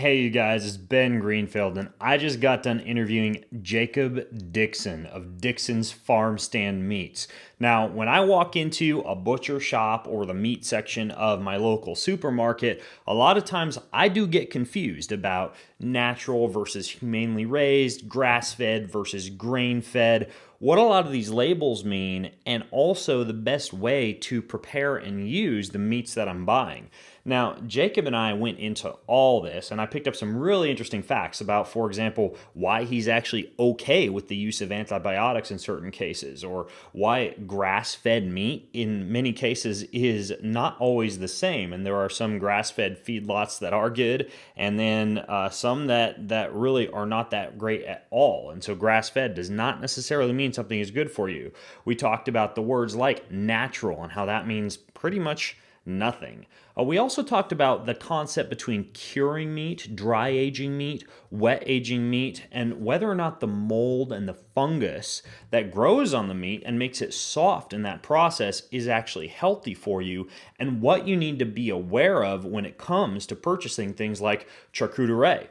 Hey, you guys, it's Ben Greenfield, and I just got done interviewing Jacob Dickson of Dickson's Farmstand Meats. Now, when I walk into a butcher shop or the meat section of my local supermarket, a lot of times I do get confused about natural versus humanely raised, grass-fed versus grain-fed, what a lot of these labels mean, and also the best way to prepare and use the meats that I'm buying. Now, Jacob and I went into all this, and I picked up some really interesting facts about, for example, why he's actually okay with the use of antibiotics in certain cases, or why grass-fed meat in many cases is not always the same. And there are some grass-fed feedlots that are good, and then some that really are not that great at all. And so grass-fed does not necessarily mean something is good for you. We talked about the words like natural and how that means pretty much nothing. We also talked about the concept between curing meat, dry aging meat, wet aging meat, and whether or not the mold and the fungus that grows on the meat and makes it soft in that process is actually healthy for you, and what you need to be aware of when it comes to purchasing things like charcuterie.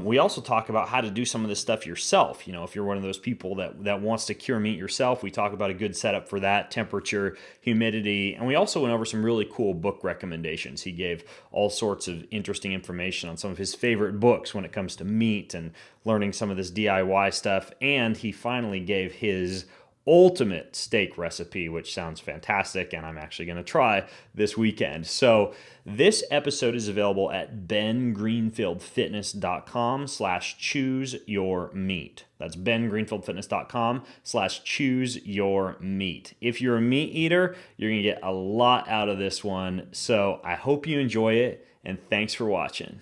We also talk about how to do some of this stuff yourself. You know, if you're one of those people that wants to cure meat yourself, we talk about a good setup for that, temperature, humidity, and we also went over some really cool book recommendations. He gave all sorts of interesting information on some of his favorite books when it comes to meat and learning some of this DIY stuff, and he finally gave his ultimate steak recipe, which sounds fantastic, and I'm actually going to try this weekend. So this episode is available at bengreenfieldfitness.com/choose your meat. That's bengreenfieldfitness.com/choose your meat. If you're a meat eater, you're going to get a lot out of this one. So I hope you enjoy it, and thanks for watching.